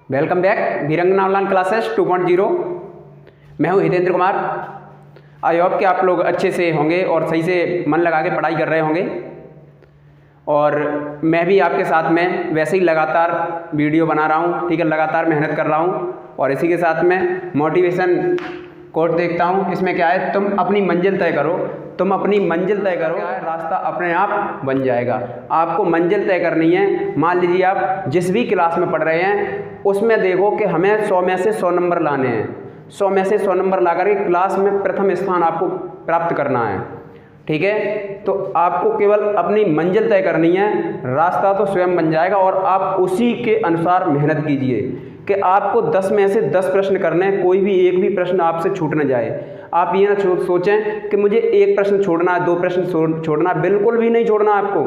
Welcome back Veerangana online classes 2.0। मैं हूं Hitendra Kumar. I hope कि आप लोग अच्छे से होंगे और सही से मन लगा के पढ़ाई कर रहे होंगे। और मैं भी आपके साथ में वैसे ही लगातार वीडियो बना रहा हूं, ठीक है, लगातार मेहनत कर रहा हूं। और इसी के साथ में मोटिवेशन कोट देखता हूं। इसमें क्या है, तुम अपनी मंजिल तय करो, तुम अपनी मंजिल तय करो, रास्ता अपने आप बन जाएगा। आपको मंजिल तय करनी है। मान लीजिए आप जिस भी क्लास में पढ़ रहे हैं उसमें देखो कि हमें 100 में से 100 नंबर लाने हैं। 100 में से 100 नंबर ला करके क्लास में प्रथम स्थान आपको प्राप्त करना है, ठीक है। तो आपको केवल अपनी मंजिल तय करनी है, रास्ता तो स्वयं बन जाएगा। और आप उसी के अनुसार मेहनत कीजिए कि आपको 10 में से 10 प्रश्न करने हैं, कोई भी एक भी प्रश्न आपसे छूट न जाए। आप ये ना सोचें कि मुझे एक प्रश्न छोड़ना है, 2 प्रश्न छोड़ना है, बिल्कुल भी नहीं छोड़ना है। आपको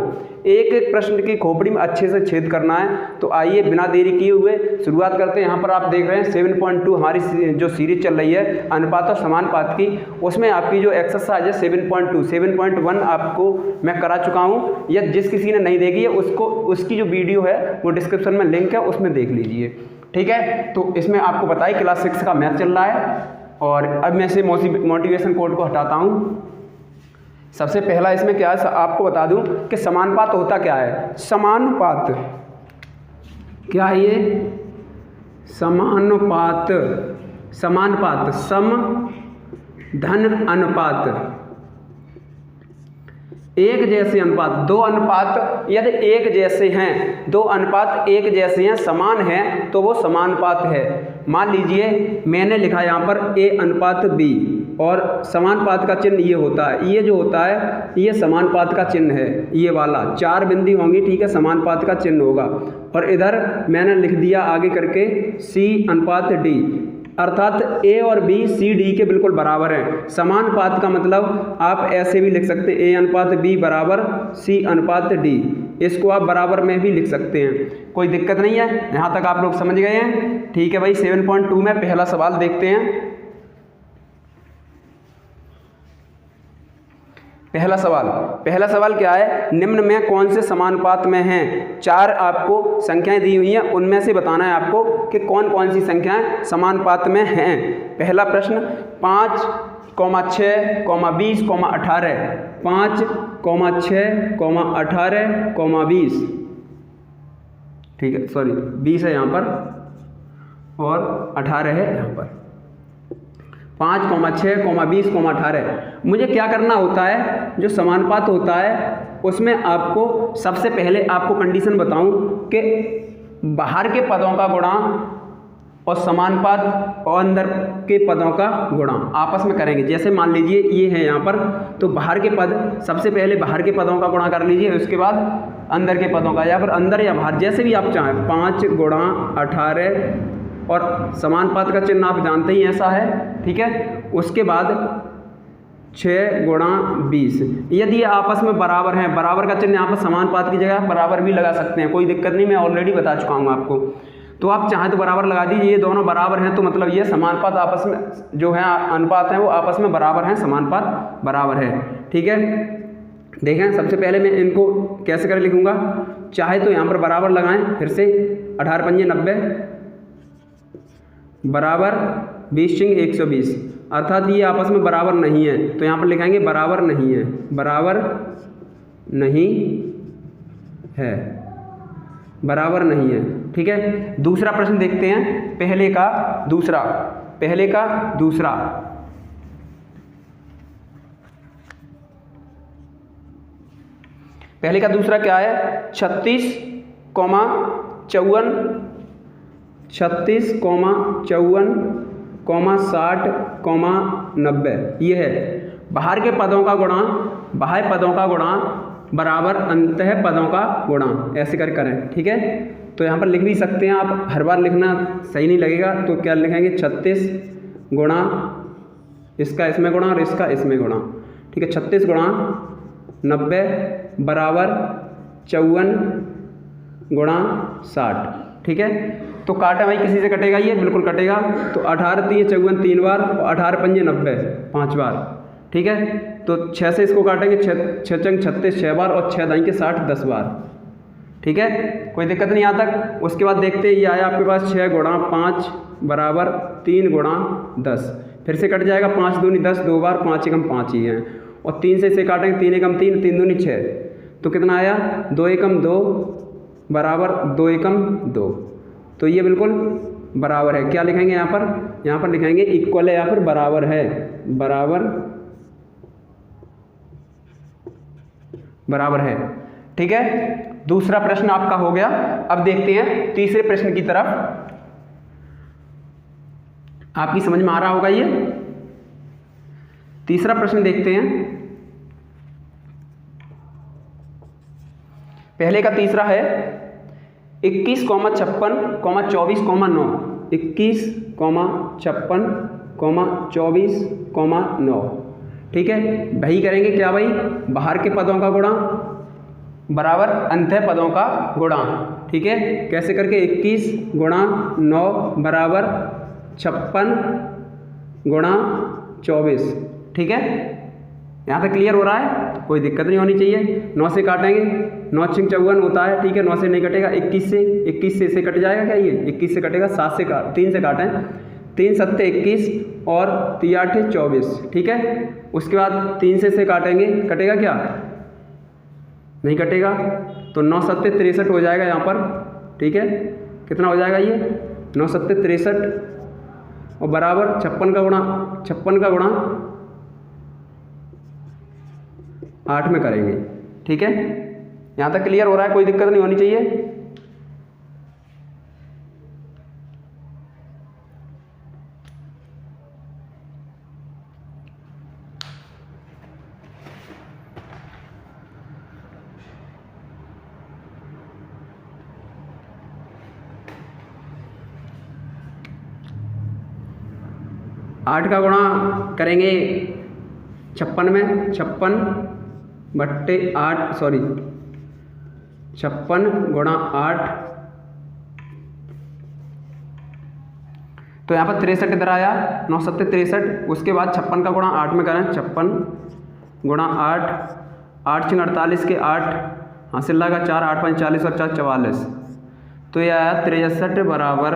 एक एक प्रश्न की खोपड़ी में अच्छे से छेद करना है। तो आइए बिना देरी किए हुए शुरुआत करते हैं। यहाँ पर आप देख रहे हैं 7.2 हमारी जो सीरीज चल रही है अनुपात और समानुपात की, उसमें आपकी जो एक्सरसाइज है 7.2, 7.1 आपको मैं करा चुका हूँ। या जिस किसी ने नहीं देखी है उसकी जो वीडियो है वो डिस्क्रिप्शन में लिंक है, उसमें देख लीजिए, ठीक है। तो इसमें आपको बताइए क्लास 6 का मैथ चल रहा है। और अब मैं से मोटिवेशन कोड को हटाता हूँ। सबसे पहला इसमें क्या है, आपको बता दूं कि समानुपात होता क्या है। समानुपात क्या है ये? समानुपात, समानुपात सम धन अनुपात, एक जैसे अनुपात, दो अनुपात यदि एक जैसे हैं, दो अनुपात एक जैसे हैं, समान हैं, तो वो समानुपात है। मान लीजिए मैंने लिखा यहाँ पर A अनुपात B और समानुपात का चिन्ह ये होता है। ये जो होता है ये समानुपात का चिन्ह है, ये वाला 4 बिंदी होंगी, ठीक है, समानुपात का चिन्ह होगा। और इधर मैंने लिख दिया आगे करके C अनुपात D, अर्थात A और B C D के बिल्कुल बराबर हैं। समानुपात का मतलब आप ऐसे भी लिख सकते हैं A अनुपात B बराबर C अनुपात D। इसको आप बराबर में भी लिख सकते हैं, कोई दिक्कत नहीं है। यहाँ तक आप लोग समझ गए हैं, ठीक है भाई। 7.2 में पहला सवाल देखते हैं। पहला सवाल क्या है, निम्न में कौन से समानुपात में हैं? 4 आपको संख्याएं दी हुई हैं, उनमें से बताना है आपको कि कौन कौन सी संख्याएं समानुपात में हैं। पहला प्रश्न 5, 6, 20, 18, 5, 6, 18, 20, ठीक है, सॉरी 20 है यहाँ पर और 18 है यहाँ पर। 5, 6, 20, 18। मुझे क्या करना होता है, जो समानुपात होता है उसमें आपको सबसे पहले आपको कंडीशन बताऊं कि बाहर के पदों का गुणा और समानुपात और अंदर के पदों का गुणा आपस में करेंगे। जैसे मान लीजिए ये है यहाँ पर, तो बाहर के पद, सबसे पहले बाहर के पदों का गुणा कर लीजिए, उसके बाद अंदर के पदों का, या फिर अंदर या बाहर जैसे भी आप चाहें। 5 गुणा 18 और समानुपात का चिन्ह आप जानते ही ऐसा है, ठीक है। उसके बाद 6 गुणा 20, यदि ये आपस में बराबर हैं, बराबर का चिन्ह यहाँ पर समानुपात की जगह बराबर भी लगा सकते हैं, कोई दिक्कत नहीं, मैं ऑलरेडी बता चुका हूँ आपको। तो आप चाहें तो बराबर लगा दीजिए। ये दोनों बराबर हैं तो मतलब ये समानुपात आपस में जो है अनुपात हैं वो आपस में बराबर हैं, समानुपात बराबर है, ठीक है। देखें सबसे पहले मैं इनको कैसे कर लिखूँगा, चाहे तो यहाँ पर बराबर लगाएं, फिर से 18 पंजे 90 बराबर 20 चिंग 120, अर्थात ये आपस में बराबर नहीं है, तो यहाँ पर लिखेंगे बराबर नहीं है, बराबर नहीं है, बराबर नहीं है, ठीक है। दूसरा प्रश्न देखते हैं, पहले का दूसरा। पहले का दूसरा क्या है, 36, 54, 60, 90, ये है। बाहर के पदों का गुणा, बाह्य पदों का गुणा बराबर अंतः पदों का गुणा, ऐसे करें, ठीक है। तो यहाँ पर लिख भी सकते हैं आप, हर बार लिखना सही नहीं लगेगा, तो क्या लिखेंगे 36 गुणा इसका इसमें गुणा और इसका इसमें गुणा, ठीक है। 36 गुणा 90 बराबर 54 गुणा 60, ठीक है। तो काटा भाई किसी से कटेगा, ये बिल्कुल कटेगा। तो 18 3 54 3 बार और 18 पंजे 90 5 बार, ठीक है। तो 6 से इसको काटेंगे, 6 चंग 36 6 बार और 6 दाई के 60 10 बार, ठीक है, कोई दिक्कत नहीं यहाँ तक। उसके बाद देखते हैं ये आया आपके पास 6 गुणा 5 बराबर 3 गुणा 10, फिर से कट जाएगा 5 दूनी 10, 2 बार 5 एकम 5 ही हैं, और 3 से इसे काटेंगे 3 एकम 3, 3 दूनी 6, तो कितना आया 2 एकम 2 बराबर 2 एकम 2। तो ये बिल्कुल बराबर है। क्या लिखेंगे यहाँ पर लिखेंगे इक्वल है या फिर बराबर है, बराबर है। ठीक है, दूसरा प्रश्न आपका हो गया। अब देखते हैं तीसरे प्रश्न की तरफ। आपकी समझ में आ रहा होगा ये। तीसरा प्रश्न देखते हैं। पहले का तीसरा है 21, 56, 24, 9, 21, 56, 24, 9। ठीक है, वही करेंगे क्या भाई, बाहर के पदों का गुणा बराबर अंतः पदों का गुणा। ठीक है, कैसे करके 21 गुणा 9 बराबर 56 गुणा 24। ठीक है, यहाँ तक क्लियर हो रहा है, कोई दिक्कत नहीं होनी चाहिए। 9 से काटेंगे, 9 6 54 होता है। ठीक है, 9 से नहीं कटेगा, 21 से इसे कट जाएगा क्या, ये 21 से कटेगा, 7 से 3 से काटें, 3 7 21 और 3 8 24। ठीक है, उसके बाद 3 से काटेंगे, कटेगा क्या, नहीं कटेगा, तो 9 7 63 हो जाएगा यहाँ पर। ठीक है, कितना हो जाएगा ये 9 7 63 और बराबर 56 का गुणा 8 में करेंगे। ठीक है, यहाँ तक क्लियर हो रहा है, कोई दिक्कत नहीं होनी चाहिए। आठ का गुणा करेंगे 56 में, 56 बट्टे 8 सॉरी 56 गुणा 8, तो यहाँ पर 63 इधर आया, 9 7 63। उसके बाद 56 का गुणा 8 में करें, 56 गुणा 8, 8 6 48 के 8 हासिल लगा 4 8 5 40 और 4 44, तो यह आया 63 बराबर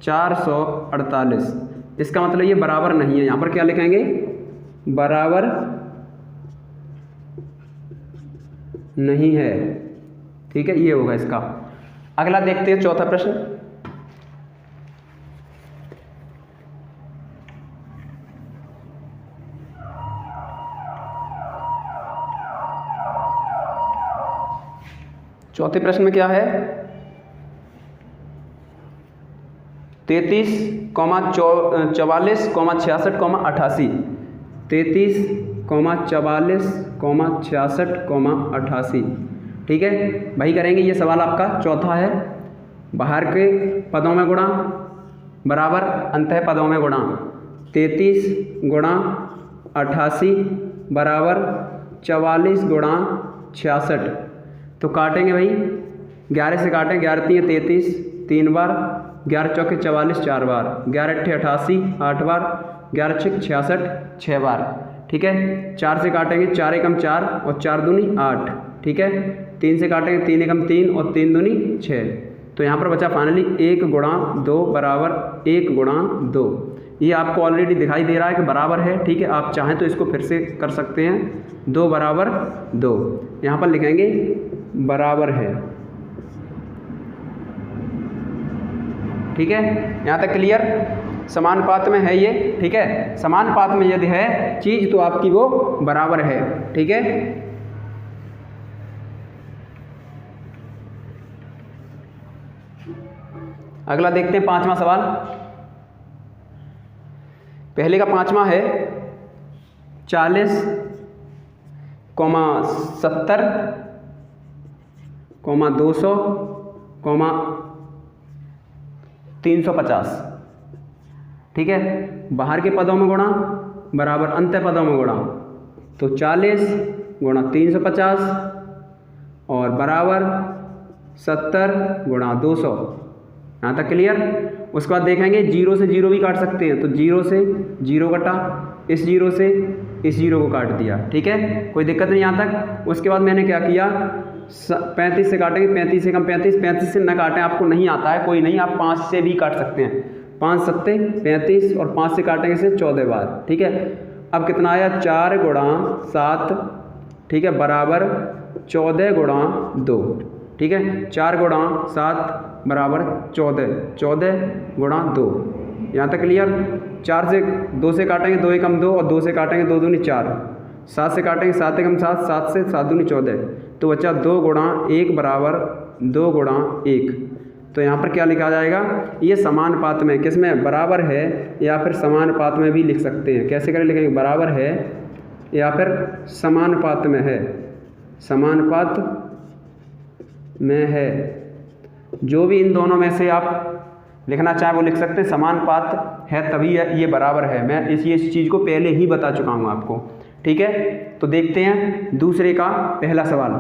448। इसका मतलब ये बराबर नहीं है। यहाँ पर क्या लिखेंगे, बराबर नहीं है। ठीक है, ये होगा इसका। अगला देखते हैं चौथा प्रश्न। चौथे प्रश्न में क्या है, 33, 44, 66, 88, 33, 44, 66, 88। ठीक है, वही करेंगे। ये सवाल आपका चौथा है, बाहर के पदों में गुणा बराबर अंतः पदों में गुणा। 33 गुणा 88 बराबर 44 गुणा 66। तो काटेंगे भाई, 11 से काटें, 11 3 33 3 बार, 11 चौके 44 4 बार, 11 8 88 8 बार, 11 6 66 6 बार। ठीक है, 4 से काटेंगे, 4 एकम 4 और 4 दूनी 8। ठीक है, 3 से काटेंगे, 3 एकम 3 और 3 दूनी 6। तो यहाँ पर बचा फाइनली 1 गुणा 2 बराबर 1 गुणा 2। ये आपको ऑलरेडी दिखाई दे रहा है कि बराबर है। ठीक है, आप चाहें तो इसको फिर से कर सकते हैं, 2 बराबर 2। यहाँ पर लिखेंगे बराबर है। ठीक है, यहाँ तक क्लियर। समानुपात में है ये। ठीक है, समानुपात में यदि है चीज तो आपकी वो बराबर है। ठीक है, अगला देखते हैं पांचवा सवाल। पहले का पांचवा है 40, 70, 200, 350। ठीक है, बाहर के पदों में गुणा बराबर अंत्य पदों में गुणा, तो 40 गुणा 350 और बराबर 70 गुणा 200। यहाँ तक क्लियर। उसके बाद देखेंगे 0 से 0 भी काट सकते हैं, तो 0 से 0 कटा, इस 0 से इस 0 को काट दिया। ठीक है, कोई दिक्कत नहीं यहाँ तक। उसके बाद मैंने क्या किया, 35 से काटेंगे, 35 से कम 35, 35 से न काटें, आपको नहीं आता है कोई नहीं, आप 5 से भी काट सकते हैं। 5 सत्ते 35 और 5 से काटेंगे इसे 14 बार, ठीक है। अब कितना आया 4 गुणा 7, ठीक है, बराबर 14 गुणा 2, ठीक है। 4 गुणा 7 बराबर 14, 14 गुणा 2, यहाँ तक क्लियर। 4 से 2 से काटेंगे 2 एकम 2 और 2 से काटेंगे 2 दूनी 4, 7 से काटेंगे 7 एकम 7, 7 से 7 दूनी 14, तो बच्चा 2 गुणा 1 बराबर 2 गुणा 1। तो यहाँ पर क्या लिखा जाएगा, ये समानुपात में, किस में, बराबर है या फिर समानुपात में भी लिख सकते हैं। कैसे करें, लिखेंगे बराबर है या फिर समानुपात में है, समानुपात में है, जो भी इन दोनों में से आप लिखना चाहें वो लिख सकते हैं। समानुपात है तभी ये बराबर है, मैं इस चीज़ को पहले ही बता चुका हूँ आपको, ठीक है। तो देखते हैं दूसरे का पहला सवाल।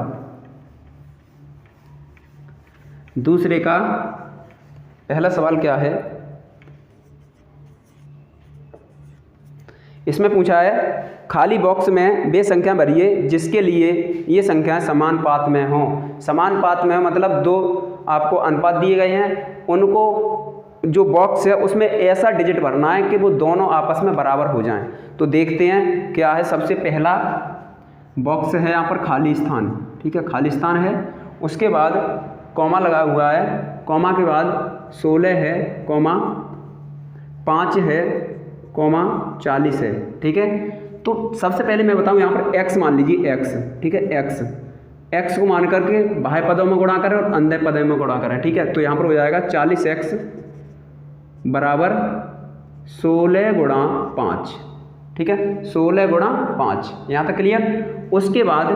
दूसरे का पहला सवाल क्या है, इसमें पूछा है खाली बॉक्स में वे संख्या भरिए जिसके लिए ये संख्याएं समानुपात में हों। समानुपात में मतलब दो आपको अनुपात दिए गए हैं, उनको जो बॉक्स है उसमें ऐसा डिजिट भरना है कि वो दोनों आपस में बराबर हो जाएं। तो देखते हैं क्या है। सबसे पहला बॉक्स है यहाँ पर खाली स्थान, ठीक है, खाली स्थान है। उसके बाद कॉमा लगा हुआ है, कॉमा के बाद 16 है, कॉमा 5 है, कॉमा 40 है, ठीक है। तो सबसे पहले मैं बताऊं यहाँ पर x मान लीजिए, x, ठीक है, x को मान करके बाह्य पदों में गुणा करें और अंदर पदों में गुणा करें, ठीक है। तो यहाँ पर हो जाएगा 40x बराबर 16 गुणा 5, ठीक है, 16 गुणा 5, यहाँ तक क्लियर। उसके बाद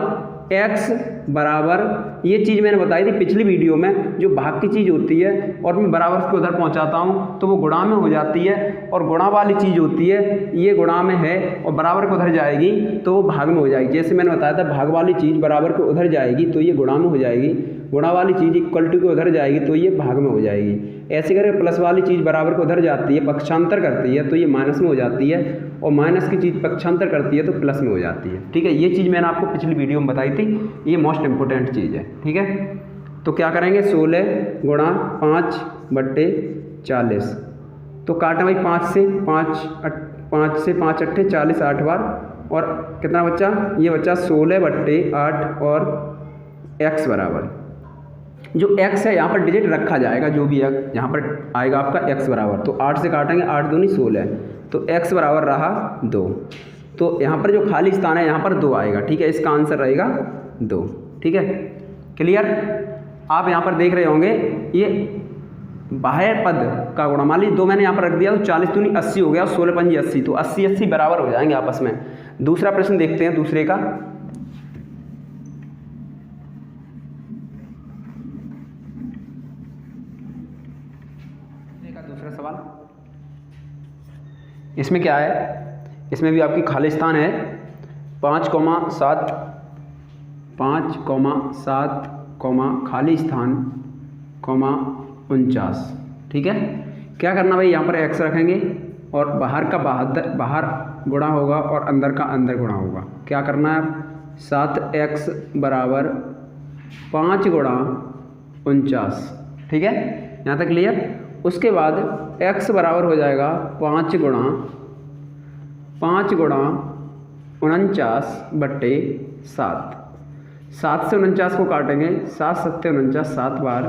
x बराबर, ये चीज़ मैंने बताई थी पिछली वीडियो में, जो भाग की चीज़ होती है और मैं बराबर उसको उधर पहुंचाता हूं तो वो गुणा में हो जाती है, और गुणा वाली चीज़ होती है ये गुणा में है और बराबर को उधर जाएगी तो वो भाग में हो जाएगी। जैसे मैंने बताया था भाग वाली चीज़ बराबर को उधर जाएगी तो ये गुणा में हो जाएगी, गुणा वाली चीज़ इक्वल टू को उधर जाएगी तो ये भाग में हो जाएगी। ऐसे करके प्लस वाली चीज़ बराबर को उधर जाती है, पक्षांतर करती है तो ये माइनस में हो जाती है, और माइनस की चीज़ पक्षांतर करती है तो प्लस में हो जाती है, ठीक है। ये चीज़ मैंने आपको पिछली वीडियो में बताई थी, ये मोस्ट इंपॉर्टेंट चीज़ है, ठीक है। तो क्या करेंगे 16 गुणा 5 बट्टे 40, तो काटा भाई 5 से 5 अट्ठे 40, 8 बार, और कितना बच्चा, ये बच्चा 16 बट्टे 8 और x बराबर, जो x है यहाँ पर डिजिट रखा जाएगा, जो भी यहाँ पर आएगा आपका x बराबर, तो 8 से काटेंगे 8 दूनी 16, तो x बराबर रहा 2। तो यहाँ पर जो खाली स्थान है यहाँ पर 2 आएगा, ठीक है, इसका आंसर रहेगा 2, ठीक है, क्लियर। आप यहाँ पर देख रहे होंगे ये बाह्य पद का गुणा, मान लीजिए 2 मैंने यहाँ पर रख दिया तो 40 दूनी 80 हो गया, 16 पंजी 80, तो 80 80 बराबर हो जाएंगे आपस में। दूसरा प्रश्न देखते हैं दूसरे का। दूसरा सवाल, इसमें क्या है, इसमें भी आपकी खाली स्थान है 5,7 खाली स्थान, 49, ठीक है। क्या करना भाई, यहाँ पर x रखेंगे और बाहर का बाहर गुणा होगा और अंदर का अंदर गुणा होगा। क्या करना है, 7x बराबर 5 गुणा 49, ठीक है, यहाँ तक क्लियर। उसके बाद x बराबर हो जाएगा 5 गुणा 49 बट्टे 7, 7 से 49 को काटेंगे, 7 सत्ते 49, 7 बार,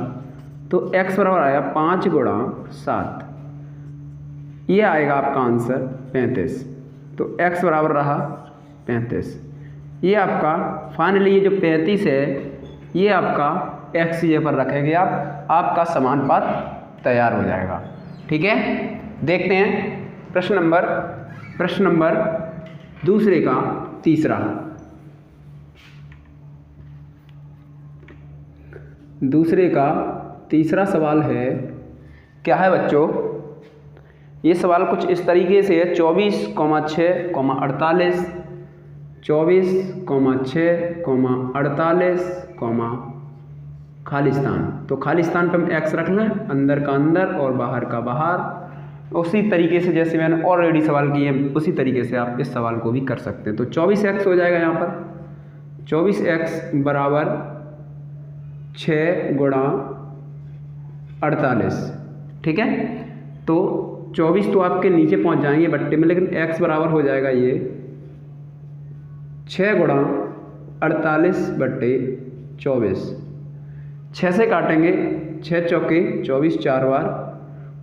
तो x बराबर आया 5 गुणा 7, ये आएगा आपका आंसर 35। तो x बराबर रहा 35, ये आपका फाइनली ये जो 35 है ये आपका x ये पर रखेंगे आप, आपका समानुपात तैयार हो जाएगा, ठीक है। देखते हैं प्रश्न नंबर दूसरे का तीसरा। दूसरे का तीसरा सवाल है, क्या है बच्चों, ये सवाल कुछ इस तरीके से है, 24,6, 48, 24,6, 48, खाली स्थान। तो खाली स्थान पर हम x रख लें, अंदर का अंदर और बाहर का बाहर। उसी तरीके से जैसे मैंने ऑलरेडी सवाल किए उसी तरीके से आप इस सवाल को भी कर सकते हैं। तो 24x हो जाएगा यहाँ पर, 24x बराबर 6 गुणा 48, ठीक है। तो 24 तो आपके नीचे पहुंच जाएंगे बट्टे में, लेकिन x बराबर हो जाएगा ये 6 गुणा 48 बट्टे 24। 6 से काटेंगे, 6 चौके 24 4 बार,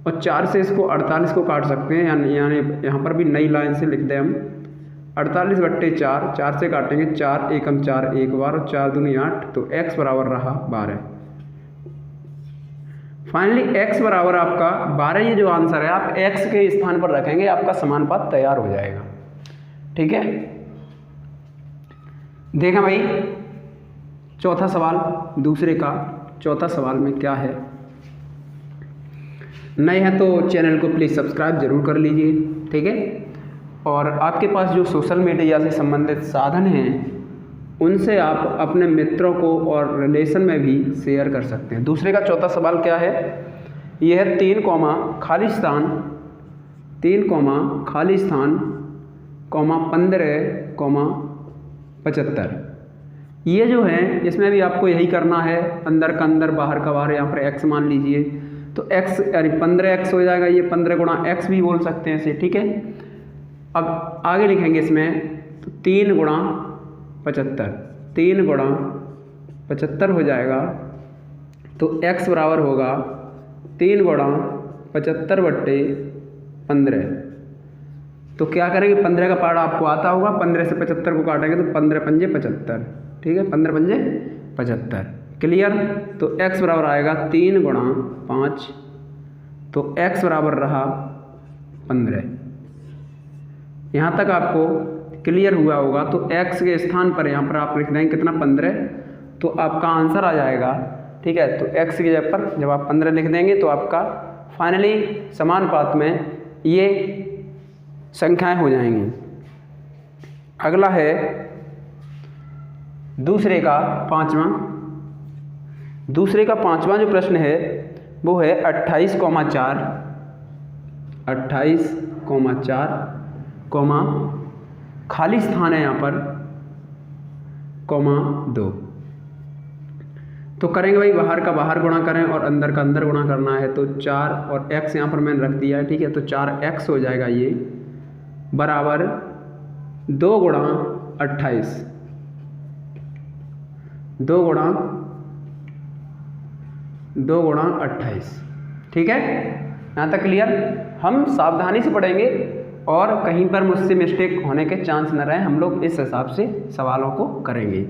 और 4 से इसको 48 को काट सकते हैं, यानी यहाँ पर भी नई लाइन से लिख दें हम 48 बट्टे 4, 4 से काटेंगे 4 एकम 4 एक बार, और 4 दूनी 8, तो x बराबर रहा 12। फाइनली x बराबर आपका 12, ये जो आंसर है आप x के स्थान पर रखेंगे, आपका समानुपात तैयार हो जाएगा, ठीक है। देखा भाई चौथा सवाल, दूसरे का चौथा सवाल में क्या है। नए हैं तो चैनल को प्लीज़ सब्सक्राइब जरूर कर लीजिए, ठीक है। और आपके पास जो सोशल मीडिया से संबंधित साधन हैं उनसे आप अपने मित्रों को और रिलेशन में भी शेयर कर सकते हैं। दूसरे का चौथा सवाल क्या है, यह है 3 खाली स्थान 15,75। ये जो है इसमें भी आपको यही करना है, अंदर का अंदर बाहर का बाहर, यहाँ पर x मान लीजिए, तो x यानी 15x हो जाएगा, ये 15 गुणा x भी बोल सकते हैं इसे, ठीक है। अब आगे लिखेंगे इसमें, तो 3 गुणा 75 हो जाएगा, तो x बराबर होगा 3 गुणा 75 बट्टे 15। तो क्या करेंगे, 15 का पार्ट आपको आता होगा, 15 से 75 को काटेंगे तो 15 पंजे 75, ठीक है, 15 पंजे 75, क्लियर। तो x बराबर आएगा 3 गुणा 5, तो x बराबर रहा 15। यहाँ तक आपको क्लियर हुआ होगा। तो x के स्थान पर यहाँ पर आप लिख देंगे कितना, 15, तो आपका आंसर आ जाएगा, ठीक है। तो x की जगह पर जब आप 15 लिख देंगे तो आपका फाइनली समानुपात में ये संख्याएं हो जाएंगी। अगला है दूसरे का पांचवा जो प्रश्न है वो है 28,4 खाली स्थान है यहाँ पर, 2। तो करेंगे भाई, बाहर का बाहर गुणा करें और अंदर का अंदर गुणा करना है, तो 4 और x यहाँ पर मैंने रख दिया है, ठीक है। तो 4x हो जाएगा ये बराबर 2 गुणा 28, 2 गुणा 28, ठीक है। यहाँ तक क्लियर। हम सावधानी से पढ़ेंगे और कहीं पर मुझसे मिस्टेक होने के चांस न रहे, हम लोग इस हिसाब से सवालों को करेंगे।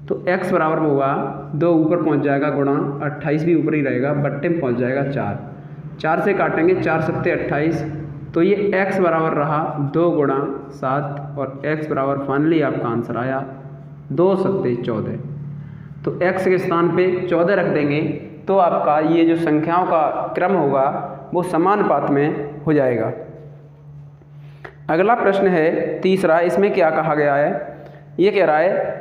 तो x बराबर होगा 2 ऊपर पहुँच जाएगा गुणा 28 भी ऊपर ही रहेगा, बट्टे में पहुँच जाएगा 4 से काटेंगे 4 सत्ते 28, तो ये x बराबर रहा 2 गुणा 7, और x बराबर फाइनली आपका आंसर आया 2 सत्ते 14। तो x के स्थान पे 14 रख देंगे तो आपका ये जो संख्याओं का क्रम होगा वो समानुपात में हो जाएगा। अगला प्रश्न है तीसरा, इसमें क्या कहा गया है, ये कह रहा है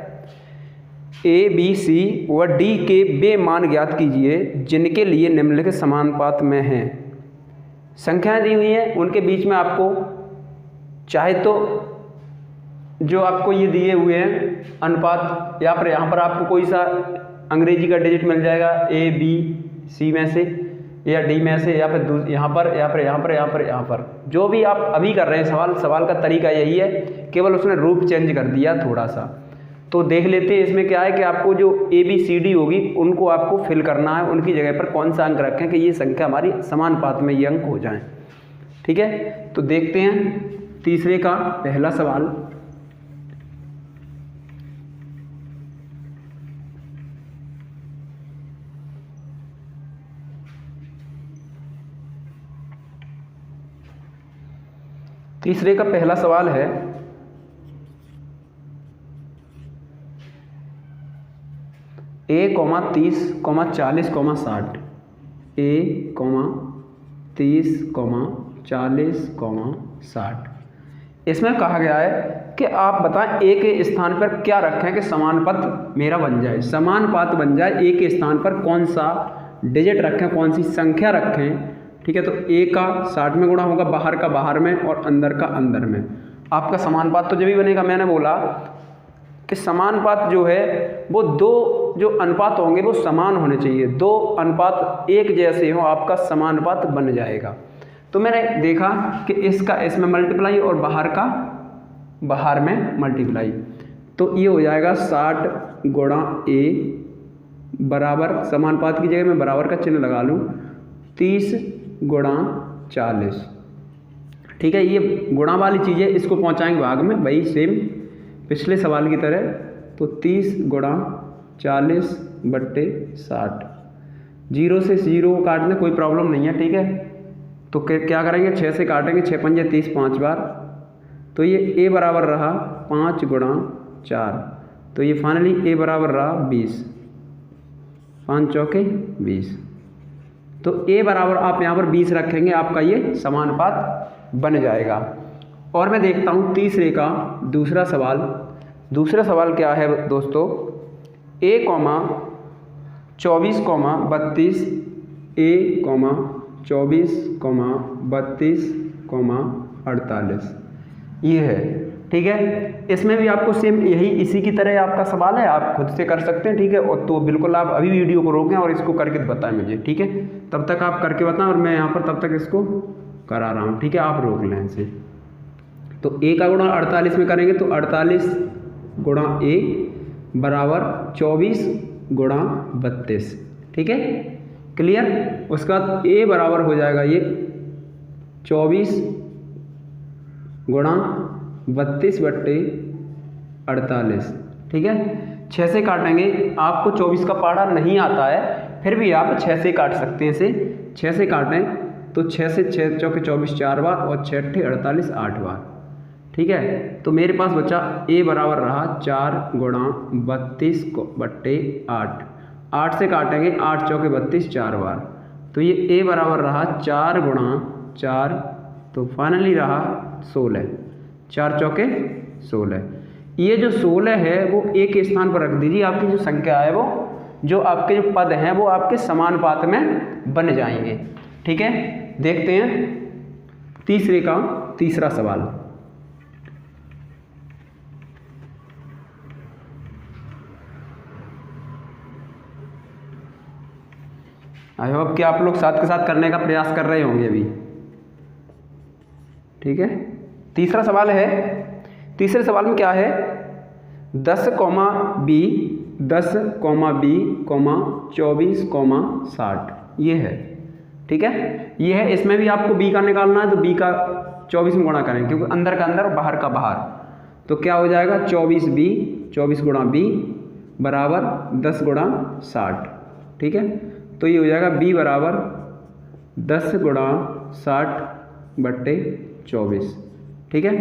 A, B, C व D के वे मान ज्ञात कीजिए जिनके लिए निम्नलिखित समानुपात में हैं। संख्याएं दी हुई हैं, उनके बीच में आपको चाहे तो जो आपको ये दिए हुए हैं अनुपात, या फिर यहाँ पर आपको कोई सा अंग्रेजी का डिजिट मिल जाएगा A, B, C में से या D में से, या फिर यहाँ पर जो भी आप अभी कर रहे हैं सवाल का तरीका यही है, केवल उसने रूप चेंज कर दिया थोड़ा सा। तो देख लेते हैं इसमें क्या है कि आपको जो A, B, C, D होगी उनको आपको फिल करना है, उनकी जगह पर कौन सा अंक रखें कि ये संख्या हमारी समानुपात में ये अंक हो जाएं, ठीक है। तो देखते हैं तीसरे का पहला सवाल। तीसरे का पहला सवाल है A, 30, 40, 60, A, 30, 40, 60। इसमें कहा गया है कि आप बताएं A के स्थान पर क्या रखें कि समानुपात मेरा बन जाए, समानुपात बन जाए। A के स्थान पर कौन सा डिजिट रखें, कौन सी संख्या रखें, ठीक है। तो A का 60 में गुणा होगा, बाहर का बाहर में और अंदर का अंदर में। आपका समानुपात तो जब भी बनेगा, मैंने बोला कि समानुपात जो है वो दो जो अनुपात होंगे वो समान होने चाहिए, 2 अनुपात एक जैसे हो, आपका समानुपात बन जाएगा। तो मैंने देखा कि इसका इसमें मल्टीप्लाई और बाहर का बाहर में मल्टीप्लाई, तो ये हो जाएगा 60 गुणा A बराबर, समानुपात की जगह मैं बराबर का चिन्ह लगा लूँ, 30 गुणा 40। ठीक है, ये गुणा वाली चीज़ है, इसको पहुँचाएंगे भाग में, वही सेम पिछले सवाल की तरह। तो 30 गुणा 40 बट्टे 60, 0 से 0 काटने कोई प्रॉब्लम नहीं है। ठीक है, तो क्या करेंगे, 6 से काटेंगे, 6 पंजे 30 5 बार, तो ये A बराबर रहा 5 गुणा 4, तो ये फाइनली A बराबर रहा 20, 5 चौके 20। तो A बराबर आप यहाँ पर 20 रखेंगे, आपका ये समानुपात बन जाएगा। और मैं देखता हूँ तीसरे का दूसरा सवाल। दूसरा सवाल क्या है दोस्तों, A, 24, 32, A, 24, 32, 48 ये है। ठीक है, इसमें भी आपको सेम यही इसी की तरह आपका सवाल है, आप खुद से कर सकते हैं। ठीक है, और तो बिल्कुल आप अभी वीडियो को रोकें और इसको करके बताएं मुझे। ठीक है, तब तक आप करके बताएं और मैं यहाँ पर तब तक इसको करा रहा हूँ। ठीक है, आप रोक लें इसे। तो A का गुणा 48 में करेंगे, तो 48 गुणा A बराबर 24 गुणा 32। ठीक है, क्लियर। उसके बाद A बराबर हो जाएगा ये 24 गुणा 32 बट्टे 48। ठीक है, 6 से काटेंगे, आपको 24 का पहाड़ा नहीं आता है, फिर भी आप 6 से काट सकते हैं इसे। 6 से काटें तो 6 से 6 चौके 24 4 बार और 6 अट्ठे 48 8 बार। ठीक है, तो मेरे पास बचा A बराबर रहा 4 गुणा 32 बट्टे 8, 8 से काटेंगे, 8 चौके 32 4 बार, तो ये A बराबर रहा 4 गुणा 4, तो फाइनली रहा 16, 4 चौके 16। ये जो 16 है वो A के स्थान पर रख दीजिए, आपकी जो संख्या है वो जो आपके जो पद हैं वो आपके समानुपात में बन जाएंगे। ठीक है, देखते हैं तीसरे का तीसरा सवाल। आई होप कि आप लोग साथ के साथ करने का प्रयास कर रहे होंगे अभी। ठीक है, तीसरा सवाल है। तीसरे सवाल में क्या है, 10, B, 10, B, 24, 60 ये है। ठीक है, ये है, इसमें भी आपको B का निकालना है, तो B का 24 में गुणा करेंगे क्योंकि अंदर का अंदर और बाहर का बाहर, तो क्या हो जाएगा 24B, 24 गुणा B बराबर 10 गुणा 60। ठीक है, तो ये हो जाएगा B बराबर 10 गुणा 60 बट्टे 24। ठीक है,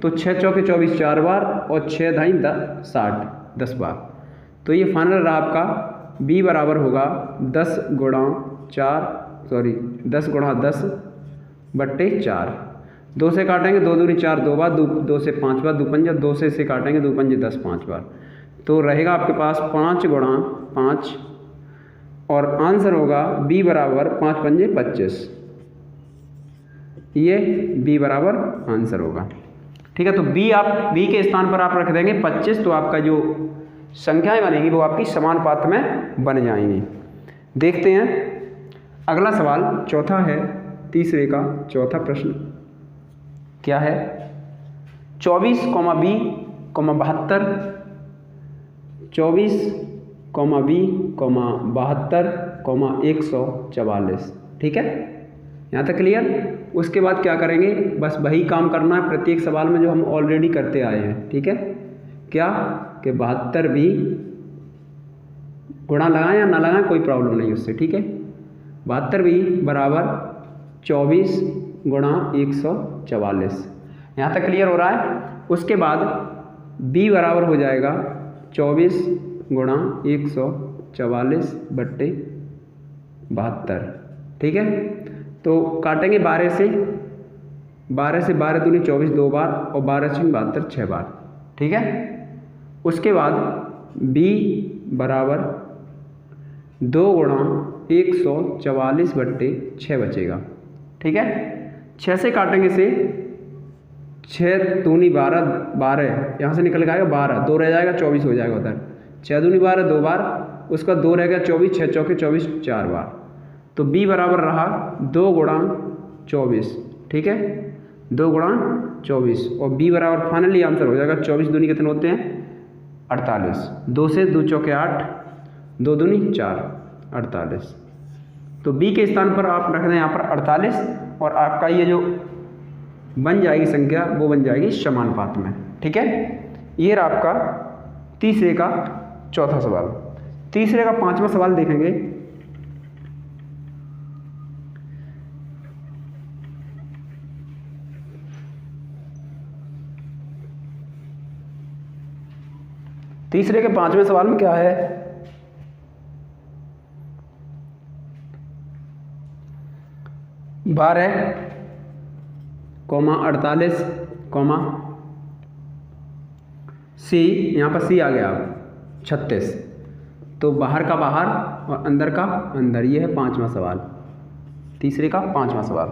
तो 6 चौके 24 4 बार और 6 ढाई 60 10 बार, तो ये फाइनल रहा आपका B बराबर होगा 10 गुणा 10 बट्टे 4। 2 से काटेंगे, 2 दूनी 4 2 बार, 2 से 5 बार, 2 पंजा, 2 से इसे काटेंगे, 2 पंजे 10 5 बार, तो रहेगा आपके पास 5 गुणा 5 और आंसर होगा B बराबर 5 पंजे 25। ये B बराबर आंसर होगा। ठीक है, तो B के स्थान पर आप रख देंगे 25, तो आपका जो संख्याएं बनेंगी वो आपकी समानुपात में बन जाएंगी। देखते हैं अगला सवाल, चौथा है, तीसरे का चौथा प्रश्न क्या है, 24, B, 72, 24, B, 72, 144। ठीक है, यहाँ तक क्लियर। उसके बाद क्या करेंगे, बस वही काम करना है प्रत्येक सवाल में जो हम ऑलरेडी करते आए हैं। ठीक है, क्या कि 72 भी गुणा लगाएं या ना लगाएं कोई प्रॉब्लम नहीं उससे। ठीक है, 72 भी बराबर 24 गुणा 144। यहाँ तक क्लियर हो रहा है। उसके बाद B बराबर हो जाएगा 24 गुणा 144 बट्टे 72। ठीक है, तो काटेंगे 12 से 12 दूनी 24 2 बार और 12 6 72 6 बार। ठीक है, उसके बाद B बराबर 2 गुणा 144 बट्टे 6 बचेगा। ठीक है, 6 से काटेंगे से 6 दूनी 12, 12 यहाँ से निकल के आएगा 12, 2 रह जाएगा 24 हो जाएगा उधर। 6 दूनी 12 2 बार, उसका 2 रह गया 24, 6 चौके 24 4 बार। तो b बराबर रहा 2 गुणा 24, ठीक है, 2 गुणा 24, और b बराबर फाइनली आंसर हो जाएगा 24 दूनी कितने होते हैं 48, 2 से 2 चौके 8, 2 दूनी 4, 48। तो b के स्थान पर आप रख दें यहाँ पर 48, और आपका ये जो बन जाएगी संख्या वो बन जाएगी समानुपात में, ठीक है। ये रहा आपका तीसरे का चौथा सवाल। तीसरे का पांचवा सवाल देखेंगे। तीसरे के पांचवें सवाल में क्या है, 12, 48, सी, यहाँ पर सी आ गया 36, तो बाहर का बाहर और अंदर का अंदर। ये है पांचवा सवाल, तीसरे का पांचवा सवाल।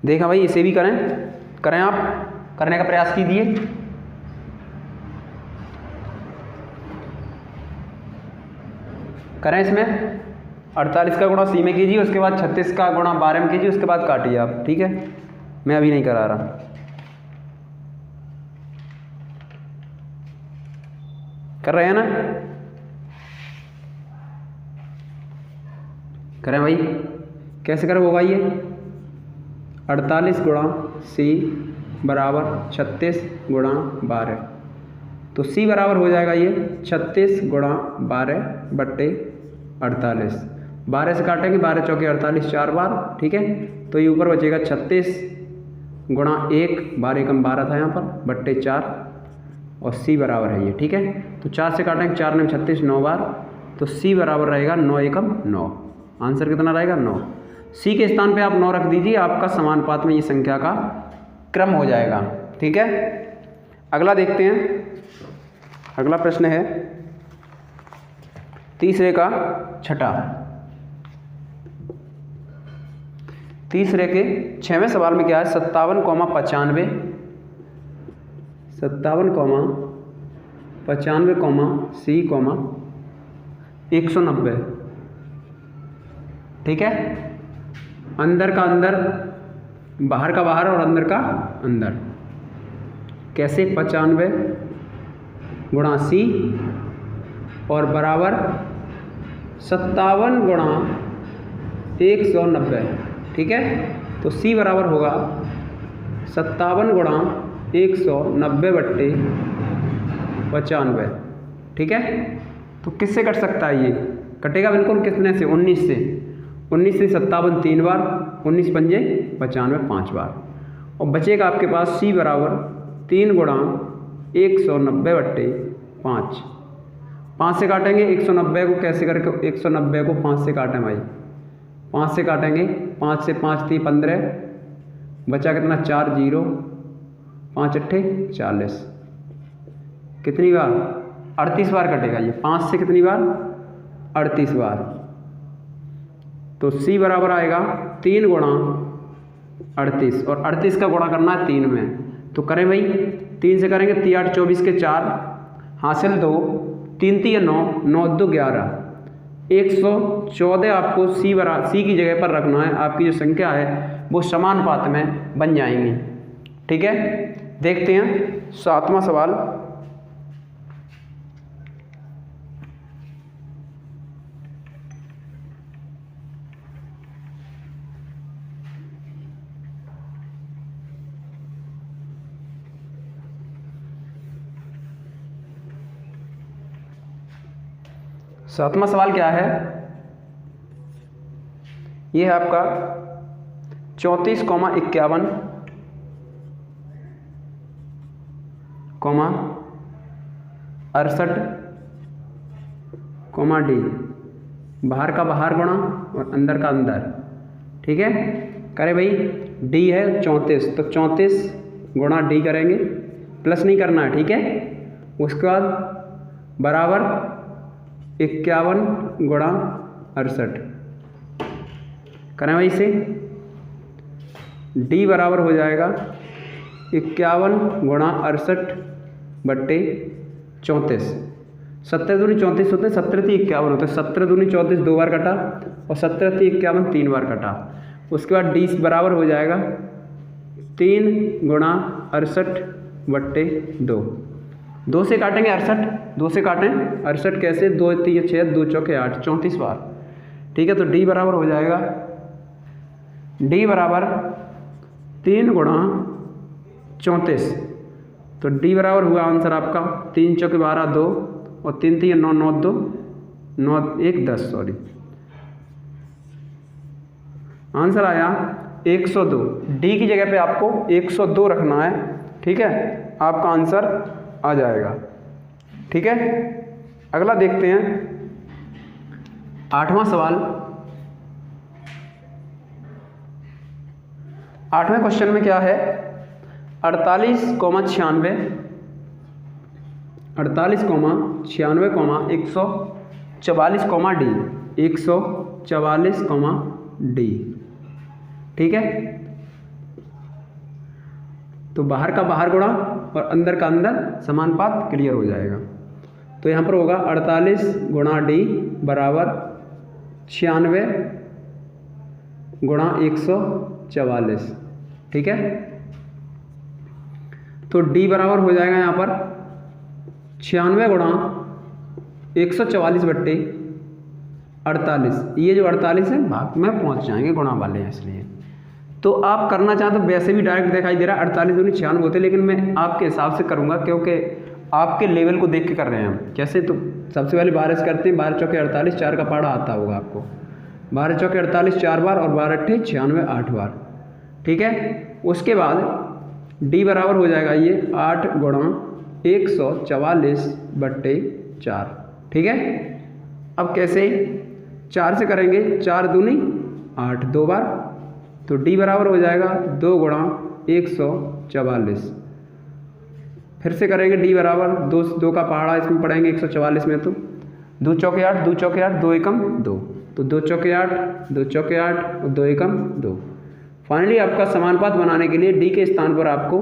देखा भाई, इसे भी करें आप, करने का प्रयास कीजिए। करें इसमें 48 का गुणा सी में कीजिए, उसके बाद 36 का गुणा 12 में कीजिए, उसके बाद काटिए आप, ठीक है। मैं अभी नहीं करा रहा। कर रहे हैं ना, करें भाई। कैसे करें होगा ये, 48 गुणा सी बराबर 36 गुणा 12, तो सी बराबर हो जाएगा ये 36 गुणा 12 बट्टे 48। 12 से काटेंगे, 12 चौके 48 4 बार, ठीक है। तो ये ऊपर बचेगा 36 गुणा 1, 12 एकम 12 था यहाँ पर, बट्टे 4, और सी बराबर है ये, ठीक है। तो 4 से काटेंगे, 4 में 36 9 बार, तो सी बराबर रहेगा 9 एकम 9। आंसर कितना रहेगा 9। सी के स्थान पे आप 9 रख दीजिए, आपका समानुपात में ये संख्या का क्रम हो जाएगा, ठीक है। अगला देखते हैं। अगला प्रश्न है तीसरे का छठा। तीसरे के 6वें सवाल में क्या है, 57, 95, 95, सी, 190, ठीक है। अंदर का अंदर, बाहर का बाहर और अंदर का अंदर। कैसे, 95 गुणा सी और बराबर 57 गुणा 190, ठीक है। तो सी बराबर होगा 57 गुणा 190 बट्टे 95, ठीक है। तो किससे कट सकता है ये, कटेगा बिल्कुल कितने से, 19 से। 19 से 57 3 बार, 19 पंजे 95 5 बार, और बचेगा आपके पास सी बराबर 3 गुणा 190 बट्टे 5। 5 से काटेंगे, 190 को कैसे करके, 190 को 5 से काटें भाई, 5 से काटेंगे, 5 से 5 थी 15, बचा कितना 4 0, 5 अट्ठे 40, कितनी बार 38 बार कटेगा ये। 5 से कितनी बार 38 बार। तो सी बराबर आएगा 3 गुणा 38, और 38 का गुणा करना है 3 में, तो करें भाई। 3 से करेंगे, 3 8 24 के 4 हासिल 2, 3 3 9, 9 2 11, 114 आपको सी की जगह पर रखना है। आपकी जो संख्या है वो समानुपात में बन जाएंगी, ठीक है। देखते हैं 7वां सवाल। सातवां सवाल क्या है, ये है आपका 34, 51, कॉमा 68, कॉमा डी। बाहर का बाहर गुणा और अंदर का अंदर, ठीक है। करें भाई, डी है 34, तो 34 गुणा डी करेंगे, प्लस नहीं करना है, ठीक है। उसके बाद बराबर 51 गुणा 68, करें भाई इसे। डी बराबर हो जाएगा 51 गुणा 68/34। 17 दूनी 34 होते हैं, 17 × 51 होते हैं, 17 दूनी 34 2 बार कटा और 17 × 51 3 बार कटा। उसके बाद डी बराबर हो जाएगा 3 गुणा 68/2। 2 से काटेंगे 68, 2 से काटें 68 कैसे, 2 3 6 2 चौके 8, 34 बार। ठीक है, तो डी बराबर हो जाएगा, डी बराबर 3 गुणा 34। तो डी बराबर हुआ आंसर आपका 3 चौके 12 2 और 3 3 9 9 2 9 1 10, सॉरी आंसर आया 102। डी की जगह पे आपको 102 रखना है। ठीक है, आपका आंसर आ जाएगा। ठीक है, अगला देखते हैं 8वां सवाल। 8वें क्वेश्चन में क्या है, 48, 96 144, डी 144, डी। ठीक है, तो बाहर का बाहर गुणा और अंदर का अंदर समानुपात क्लियर हो जाएगा। तो यहाँ पर होगा 48 गुणा डी बराबर 96 गुणा 144। ठीक है, तो डी बराबर हो जाएगा यहाँ पर 96 गुणा 144/48। ये जो 48 है भाग में पहुँच जाएंगे, गुणा वाले हैं इसलिए। तो आप करना चाहते तो वैसे भी डायरेक्ट दिखाई दे रहा है 48 दूनी 96 होते, लेकिन मैं आपके हिसाब से करूँगा क्योंकि आपके लेवल को देख के कर रहे हैं हम। कैसे, तो सबसे पहले 12 से करते हैं, 12 चौके 48, 4 का पहाड़ा आता होगा आपको, 12 चौके 48 4 बार और 12 अट्ठे 96 8 बार। ठीक है, उसके बाद डी बराबर हो जाएगा ये 8 गुणा 144/4। ठीक है, अब कैसे, 4 से करेंगे, 4 दूनी 8 2 बार, तो डी बराबर हो जाएगा 2 गुणा 144। फिर से करेंगे डी बराबर 2 का पहाड़ा इसमें पढ़ेंगे 144 में, तो 2 चौके 8 2 चौके 8 2 एकम 2, तो 2 चौके 8 2 चौके 8 और 2 एकम 2। फाइनली आपका समानुपात बनाने के लिए डी के स्थान पर आपको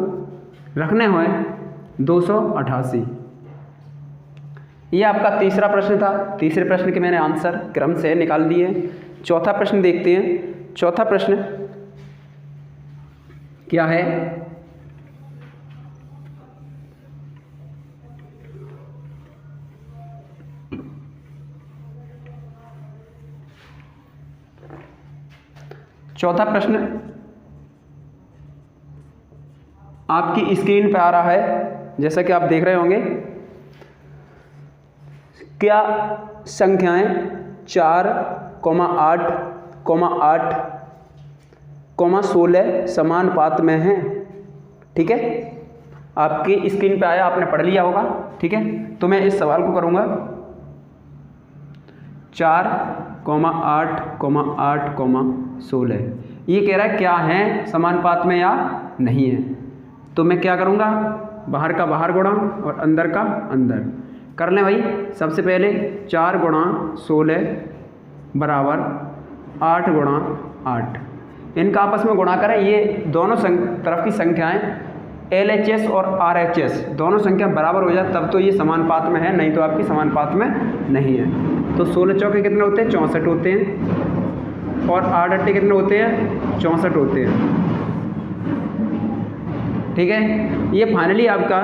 रखने हुए 288। ये आपका तीसरा प्रश्न था। तीसरे प्रश्न के मैंने आंसर क्रम से निकाल दिए। चौथा प्रश्न देखते हैं। चौथा प्रश्न क्या है, चौथा प्रश्न आपकी स्क्रीन पर आ रहा है, जैसा कि आप देख रहे होंगे। क्या संख्याएं 4, 8, 8, 16 समानुपात में हैं? ठीक है, आपकी स्क्रीन पे आया, आपने पढ़ लिया होगा। ठीक है, तो मैं इस सवाल को करूँगा 4, 8, 8, 16। ये कह रहा है क्या है समानुपात में या नहीं है। तो मैं क्या करूँगा, बाहर का बाहर गुणा और अंदर का अंदर कर लें भाई। सबसे पहले 4 गुणा 16 बराबर 8 गुणा 8, इनका आपस में गुणा करें। ये दोनों तरफ की संख्याएं LHS और RHS दोनों संख्या बराबर हो जाए तब तो ये समानुपात में है, नहीं तो आपकी समानुपात में नहीं है। तो 16 चौके कितने होते हैं, 64 होते हैं, और 8 अट्ठे कितने होते हैं, 64 होते हैं। ठीक है, ये फाइनली आपका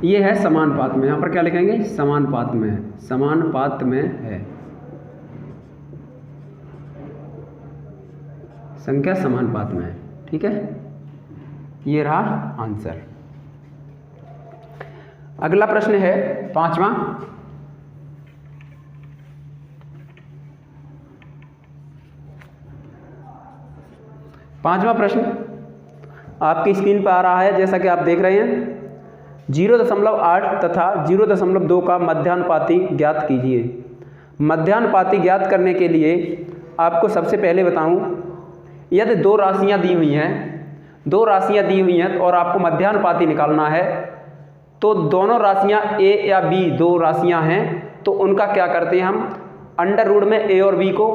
ये है समानुपात में। यहाँ पर क्या लिखेंगे, समानुपात में है, समानुपात में है, संख्या समानुपात में है। ठीक है, ये रहा आंसर। अगला प्रश्न है पांचवा। पांचवा प्रश्न आपकी स्क्रीन पर आ रहा है, जैसा कि आप देख रहे हैं। 0.8 तथा 0.2 का मध्यानुपाती ज्ञात कीजिए। मध्यानुपाती ज्ञात करने के लिए आपको सबसे पहले बताऊं, यदि दो राशियां दी हुई हैं और आपको मध्यानुपाती निकालना है, तो दोनों राशियां a या b दो राशियां हैं, तो उनका क्या करते हैं हम, अंडर रूट में a और b को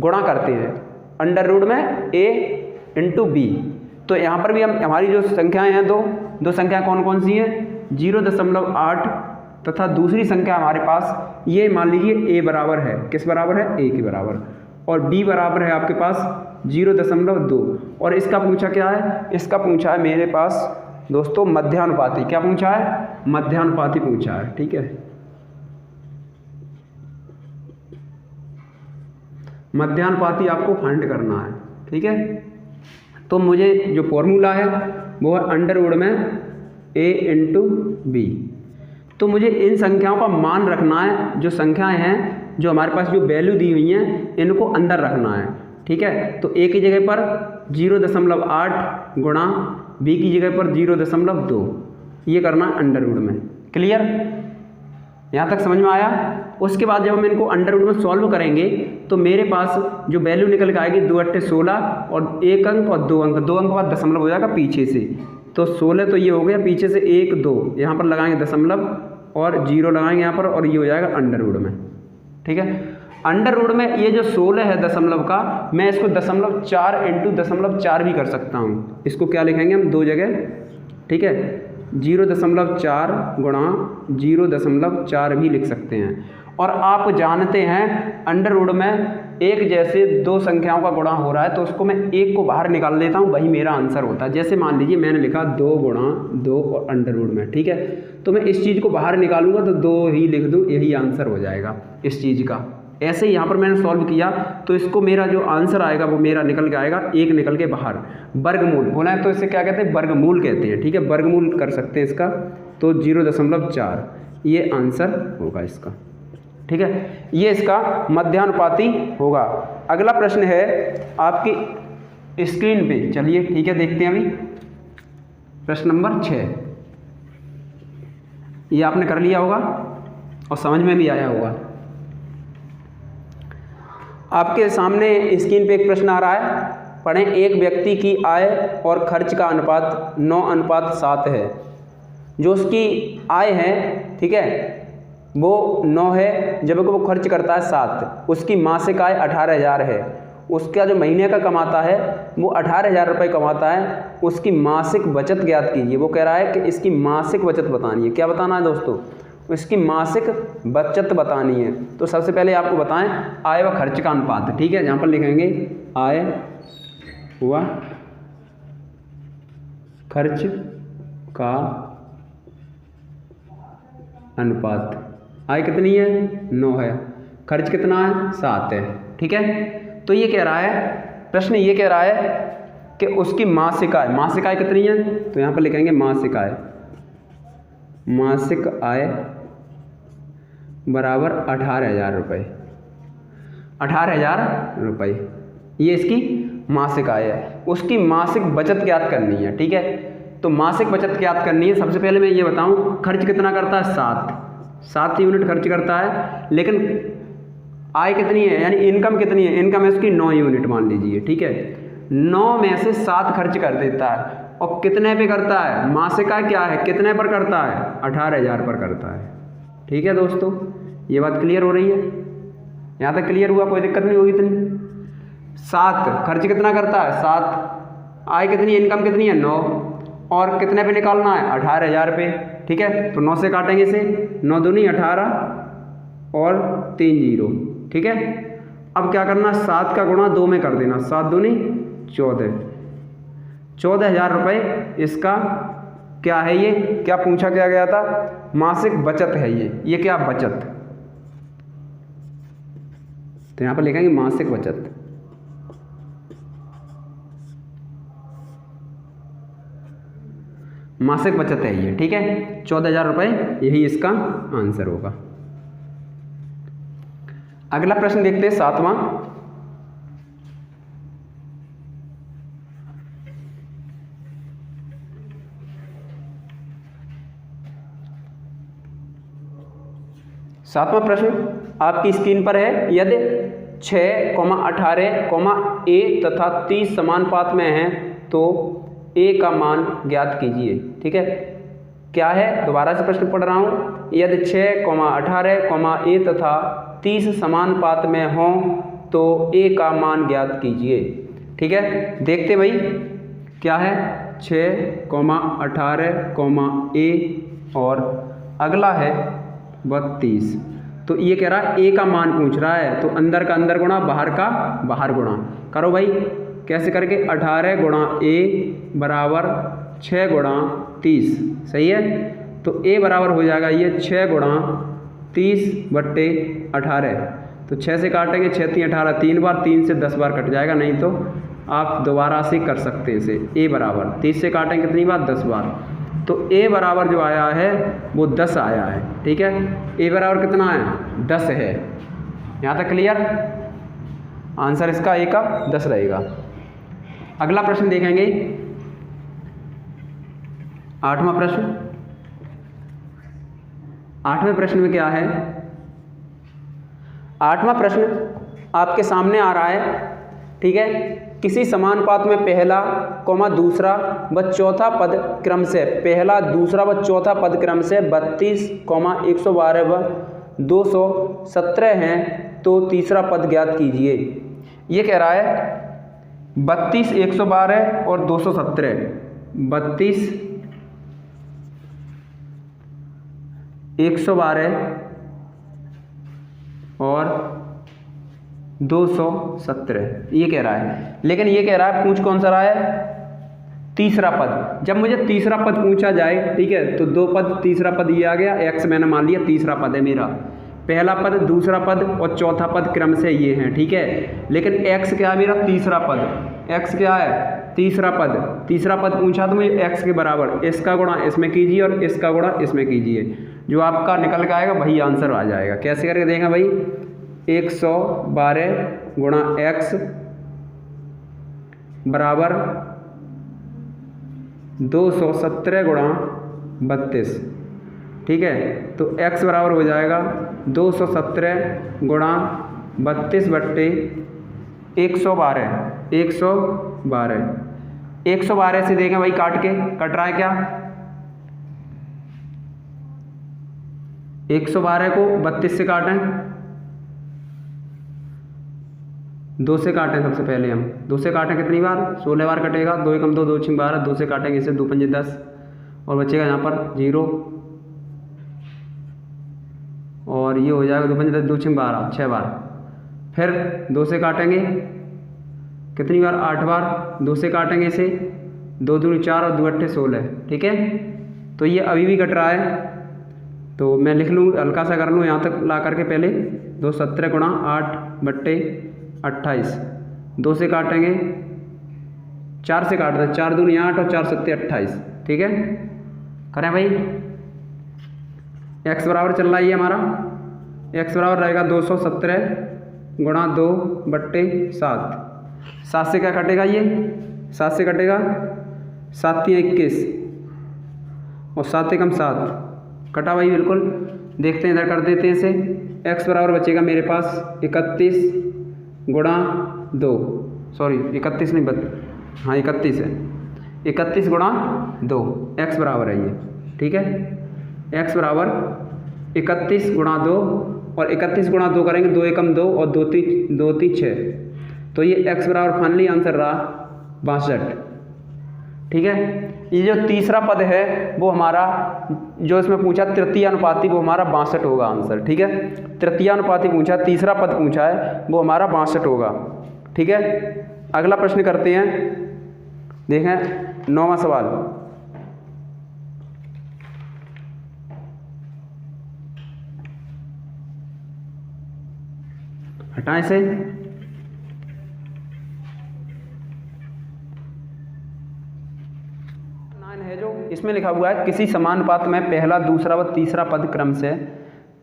गुणा करते हैं। अंडर रूट में a इंटू b, तो यहाँ पर भी हम हमारी जो संख्याएं हैं दो संख्या कौन कौन सी हैं, 0.8 तथा दूसरी संख्या हमारे पास ये मान लीजिए a बराबर है, किस बराबर है, a के बराबर, और b बराबर है आपके पास 0.2। और इसका पूछा क्या है, इसका पूछा है मेरे पास दोस्तों मध्यानुपाती। क्या पूछा है, मध्यानुपाती पूछा है। ठीक है, मध्यानुपाती आपको फाइंड करना है। ठीक है, तो मुझे जो फॉर्मूला है वो है अंडरवुड में a इंटू बी। तो मुझे इन संख्याओं का मान रखना है, जो संख्याएं हैं जो हमारे पास जो वैल्यू दी हुई हैं इनको अंदर रखना है। ठीक है, तो a की जगह पर 0.8 गुणा b की जगह पर 0.2 ये करना है अंडरवुड में। क्लियर, यहाँ तक समझ में आया। उसके बाद जब हम इनको अंडरवुड में सॉल्व करेंगे तो मेरे पास जो वैल्यू निकल के आएगी 2 × 16 और 1 अंक और 2 अंक, 2 अंक बाद दशमलव हो जाएगा पीछे से, तो 16 तो ये हो गया, पीछे से 1 2 यहाँ पर लगाएंगे दशमलव और 0 लगाएंगे यहाँ पर, और ये हो जाएगा अंडरवुड में। ठीक है, अंडरवुड में ये जो 16 है दशमलव का, मैं इसको 0.4 इंटू 0.4 भी कर सकता हूँ। इसको क्या लिखेंगे हम दो जगह, ठीक है, 0.4 गुणा 0.4 भी लिख सकते हैं। और आप जानते हैं अंडरवुड में एक जैसे दो संख्याओं का गुणा हो रहा है तो उसको मैं एक को बाहर निकाल देता हूँ, वही मेरा आंसर होता है। जैसे मान लीजिए मैंने लिखा 2 गुणा 2 और अंडरवुड में, ठीक है, तो मैं इस चीज़ को बाहर निकालूंगा तो 2 ही लिख दूँ, यही आंसर हो जाएगा इस चीज़ का। ऐसे ही यहाँ पर मैंने सॉल्व किया तो इसको मेरा जो आंसर आएगा वो मेरा निकल के आएगा 1 निकल के बाहर। वर्गमूल बोला है तो इसे क्या कहते हैं, वर्गमूल कहते हैं। ठीक है, वर्गमूल कर सकते हैं इसका, तो 0.4 ये आंसर होगा इसका। ठीक है, ये इसका मध्यानुपाती होगा। अगला प्रश्न है आपकी स्क्रीन पे, चलिए ठीक है देखते हैं अभी। प्रश्न नंबर 6 ये आपने कर लिया होगा और समझ में भी आया होगा। आपके सामने स्क्रीन पे एक प्रश्न आ रहा है, पढ़ें एक व्यक्ति की आय और खर्च का अनुपात 9:7 है। जो उसकी आय है, ठीक है, वो 9 है, जबकि वो खर्च करता है 7। उसकी मासिक आय 18,000 है। उसका जो महीने का कमाता है वो 18,000 रुपये कमाता है। उसकी मासिक बचत ज्ञात कीजिए। वो कह रहा है कि इसकी मासिक बचत बतानी है। क्या बताना है दोस्तों, इसकी मासिक बचत बतानी है। तो सबसे पहले आपको बताएं आय व खर्च का अनुपात। ठीक है, यहाँ पर लिखेंगे आय व खर्च का अनुपात। आय कितनी है, 9 है, खर्च कितना है, 7 है। ठीक है, तो ये कह रहा है, प्रश्न ये कह रहा है कि उसकी मासिक आय, मासिक आय कितनी है, तो यहाँ पर लिखेंगे मासिक आय, मासिक आय बराबर 18,000 रुपये, 18,000 रुपये, ये इसकी मासिक आय है। उसकी मासिक बचत ज्ञात करनी है। ठीक है, तो मासिक बचत ज्ञात करनी है। सबसे पहले मैं ये बताऊं खर्च कितना करता है, 7 यूनिट खर्च करता है, लेकिन आय कितनी है यानी इनकम कितनी है, इनकम है उसकी 9 यूनिट मान लीजिए। ठीक है, 9 में से 7 खर्च कर देता है। और कितने पे करता है, मासिक आय क्या है, कितने पर करता है, 18,000 पर करता है। ठीक है दोस्तों, ये बात क्लियर हो रही है, यहाँ तक क्लियर हुआ, कोई दिक्कत नहीं होगी इतनी। 7 खर्च कितना करता है, 7, आय कितनी, इनकम कितनी है, 9, और कितने पे निकालना है, 18,000 पे। ठीक है, तो 9 से काटेंगे इसे, 9 दूनी 18 और 3 0। ठीक है, अब क्या करना, 7 का गुणा 2 में कर देना, 7 दूनी 14, 14,000 रुपये इसका क्या है, ये क्या पूछा क्या गया था, मासिक बचत है ये क्या बचत, तो यहाँ पर लिखेंगे मासिक बचत। मासिक बचत है ये। ठीक है, 14,000 रुपये यही इसका आंसर होगा। अगला प्रश्न देखते हैं 7वां। सातवां प्रश्न आपकी स्क्रीन पर है, यदि 6, 18, a तथा 30 समानुपात में हैं तो a का मान ज्ञात कीजिए। ठीक है, क्या है, दोबारा से प्रश्न पढ़ रहा हूँ, यदि 6, 18, a तथा 30 समानुपात में हों तो a का मान ज्ञात कीजिए। ठीक है, देखते भाई क्या है 6,18, ए और अगला है 32। तो ये कह रहा है ए का मान पूछ रहा है, तो अंदर का अंदर गुणा बाहर का बाहर गुणा करो भाई। कैसे करके 18 गुणा ए बराबर 6 गुणा 30, सही है। तो ए बराबर हो जाएगा ये 6 गुणा 30/18। तो 6 से काटेंगे 6 3 18, 3 बार, 3 से 10 बार कट जाएगा, नहीं तो आप दोबारा से कर सकते हैं इसे। ए बराबर 30 से काटेंगे कितनी बार 10 बार, तो ए बराबर जो आया है वो 10 आया है, ठीक है। ए बराबर कितना है 10 है। यहाँ तक क्लियर। आंसर इसका ए का 10 रहेगा। अगला प्रश्न देखेंगे 8वां प्रश्न। 8वें प्रश्न में क्या है, 8वां प्रश्न आपके सामने आ रहा है, ठीक है। किसी समानुपात में पहला दूसरा व चौथा पद क्रम से, पहला दूसरा व चौथा पद क्रम से 32, 112 व 217 हैं, तो तीसरा पद ज्ञात कीजिए। ये कह रहा है 32, 112 और 217। 32, 112 और 217 ये कह रहा है। लेकिन ये कह रहा है पूछ कौन सा रहा है, तीसरा पद। जब मुझे तीसरा पद पूछा जाए, ठीक है, तो दो पद, तीसरा पद ये आ गया, एक्स मैंने मान लिया तीसरा पद है मेरा। पहला पद, दूसरा पद और चौथा पद क्रम से ये हैं, ठीक है। लेकिन एक्स क्या है मेरा, तीसरा पद। एक्स क्या है, तीसरा पद। तीसरा पद पूछा तो मुझे एक्स के बराबर इसका गुणा इसमें कीजिए और इसका गुणा इसमें कीजिए, जो आपका निकल के आएगा वही आंसर आ जाएगा। कैसे करके देंगे भाई, 112 गुणा एक्स बराबर 217 गुणा 32, ठीक है। तो x बराबर हो जाएगा 217 गुणा 32/112। 112 से देखें भाई, काट के कट रहा है क्या, 112 को 32 से काटें, 2 से काटें। सबसे पहले हम 2 से काटें कितनी बार, 16 बार कटेगा। 2 एकम 2, 2 छीं 12, 2 से काटेंगे इसे, 2 पंजे 10 और बचेगा यहाँ पर 0 और ये हो जाएगा 2 पंजे 10, 2 छीं 12, 6 बार। फिर 2 से काटेंगे कितनी बार, 8 बार। 2 से काटेंगे इसे, 2 दूनी 4 और 2 अट्ठे 16, ठीक है। तो ये अभी भी कट रहा है, तो मैं लिख लूँ, हल्का सा कर लूँ यहाँ तक ला करके पहले। 217 गुणा 8/28। 2 से काटेंगे, 4 से काट दें, 4 दूनी 8 और 4 सत्ते 28, ठीक है। करें भाई, x बराबर चल रहा है ये हमारा, x बराबर रहेगा 217 गुणा 2/7। 7 से क्या कटेगा, ये 7 से कटेगा, 7 × 21 और 7 एकम 7 कटा भाई, बिल्कुल। देखते हैं, इधर कर देते हैं इसे। x बराबर बचेगा मेरे पास 31 गुणा 2, सॉरी 31 नहीं, हाँ 31 है, 31 गुणा 2, x बराबर है ये, ठीक है। x बराबर 31 गुणा 2 और 31 गुणा 2 करेंगे, 2 एकम 2 और 2 ती 6, तो ये x बराबर फाइनली आंसर रहा 62, ठीक है। ये जो तीसरा पद है वो हमारा, जो इसमें पूछा तृतीय अनुपाती, वो हमारा 62 होगा आंसर, ठीक है। तृतीय अनुपाती पूछा, तीसरा पद पूछा है, वो हमारा 62 होगा, ठीक है। अगला प्रश्न करते हैं, देखें 9वां सवाल। हटाएं से, है जो इसमें लिखा हुआ है, किसी समानुपात में पहला, दूसरा व तीसरा पद क्रम से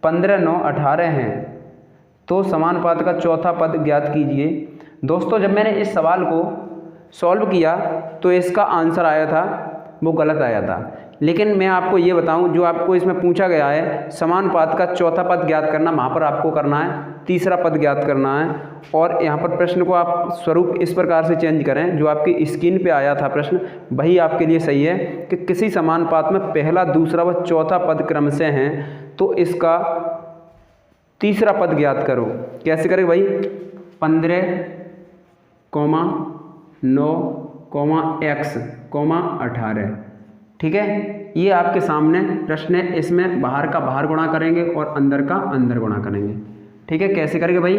15, 9, 18 हैं, तो समानुपात का चौथा पद ज्ञात कीजिए। दोस्तों, जब मैंने इस सवाल को सॉल्व किया तो इसका आंसर आया था वो गलत आया था। लेकिन मैं आपको ये बताऊं, जो आपको इसमें पूछा गया है समानुपात का चौथा पद ज्ञात करना, वहाँ पर आपको करना है तीसरा पद ज्ञात करना है। और यहाँ पर प्रश्न को आप स्वरूप इस प्रकार से चेंज करें, जो आपकी स्क्रीन पे आया था प्रश्न, वही आपके लिए सही है कि किसी समानुपात में पहला, दूसरा व चौथा पद क्रम से हैं, तो इसका तीसरा पद ज्ञात करो। कैसे करें भाई, 15, 9, कॉमा x कॉमा 18। ठीक है, ये आपके सामने प्रश्न है। इसमें बाहर का बाहर गुणा करेंगे और अंदर का अंदर गुणा करेंगे। ठीक है, कैसे करेंगे भाई?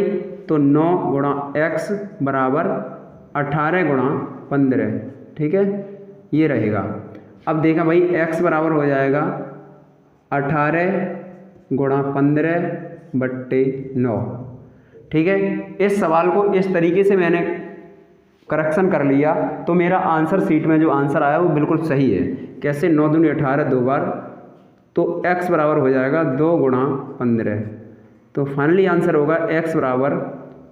तो 9 गुणा x बराबर 18 गुणा 15। ठीक है, ये रहेगा। अब देखा भाई x बराबर हो जाएगा 18 गुणा 15/9। ठीक है, इस सवाल को इस तरीके से मैंने करेक्शन कर लिया तो मेरा आंसर शीट में जो आंसर आया वो बिल्कुल सही है। कैसे? 9 दूनी 18 दो बार, तो x बराबर हो जाएगा 2 गुणा 15। तो फाइनली आंसर होगा x बराबर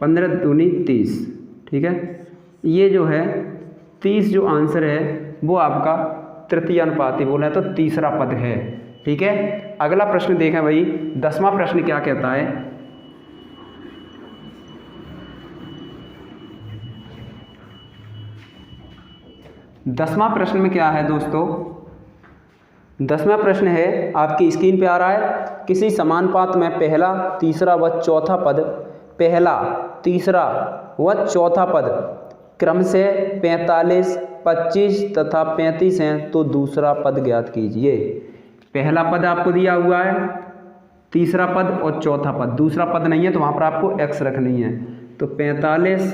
15 दूनी 30। ठीक है, ये जो है 30 जो आंसर है वो आपका तृतीय अनुपाती बोला है तो तीसरा पद है। ठीक है, अगला प्रश्न देखें भाई, 10वां प्रश्न क्या कहता है। 10वां प्रश्न में क्या है दोस्तों? 10वां प्रश्न है, आपकी स्क्रीन पे आ रहा है। किसी समानुपात में पहला, तीसरा व चौथा पद, पहला, तीसरा व चौथा पद क्रम से 45, 25 तथा 35 हैं तो दूसरा पद ज्ञात कीजिए। पहला पद आपको दिया हुआ है, तीसरा पद और चौथा पद। दूसरा पद नहीं है तो वहाँ पर आपको x रखनी है। तो 45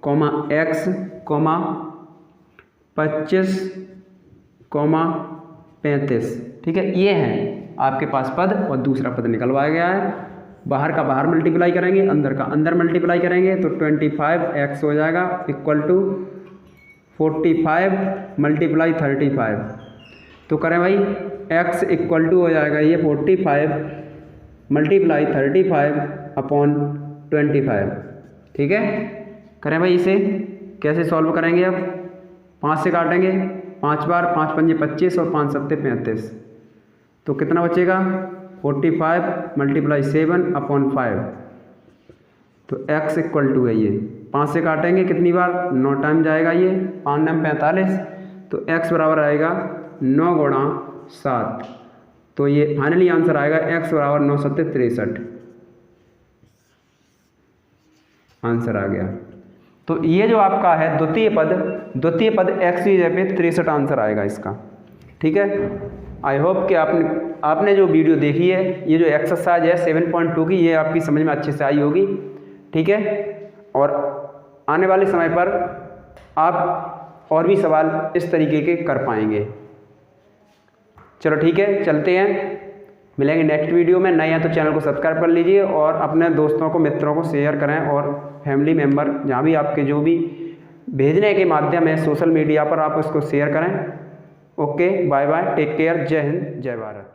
कॉमा x कॉमा 25 कॉमा 35। ठीक है, ये हैं आपके पास पद और दूसरा पद निकलवाया गया है। बाहर का बाहर मल्टीप्लाई करेंगे, अंदर का अंदर मल्टीप्लाई करेंगे तो 25x हो जाएगा इक्वल टू 45 मल्टीप्लाई 35। तो करें भाई, x इक्वल टू हो जाएगा ये 45 मल्टीप्लाई 35 अपॉन 25। ठीक है, करें भाई इसे कैसे सॉल्व करेंगे? अब 5 से काटेंगे, 5 बार, 5 पंजे 25 और 5 सत्ते 35। तो कितना बचेगा? 45 मल्टीप्लाई 7 अपॉन 5। तो x इक्वल टू है ये 5 से काटेंगे कितनी बार? 9 टाइम जाएगा ये, 5 9 45। तो x बराबर आएगा 9 गुणा 7। तो ये फाइनली आंसर आएगा x बराबर 9 सत्ते 63। आंसर आ गया। तो ये जो आपका है द्वितीय पद x की जगह पे 63 आंसर आएगा इसका। ठीक है, आई होप कि आपने जो वीडियो देखी है, ये जो एक्सरसाइज है 7.2 की, ये आपकी समझ में अच्छे से आई होगी। ठीक है, और आने वाले समय पर आप और भी सवाल इस तरीके के कर पाएंगे। चलो ठीक है, चलते हैं, मिलेंगे नेक्स्ट वीडियो में। नए हैं तो चैनल को सब्सक्राइब कर लीजिए और अपने दोस्तों को, मित्रों को शेयर करें और फैमिली मेम्बर जहाँ भी आपके जो भी भेजने के माध्यम है सोशल मीडिया पर, आप उसको शेयर करें। Okay, bye bye, take care, जय हिंद, जय भारत।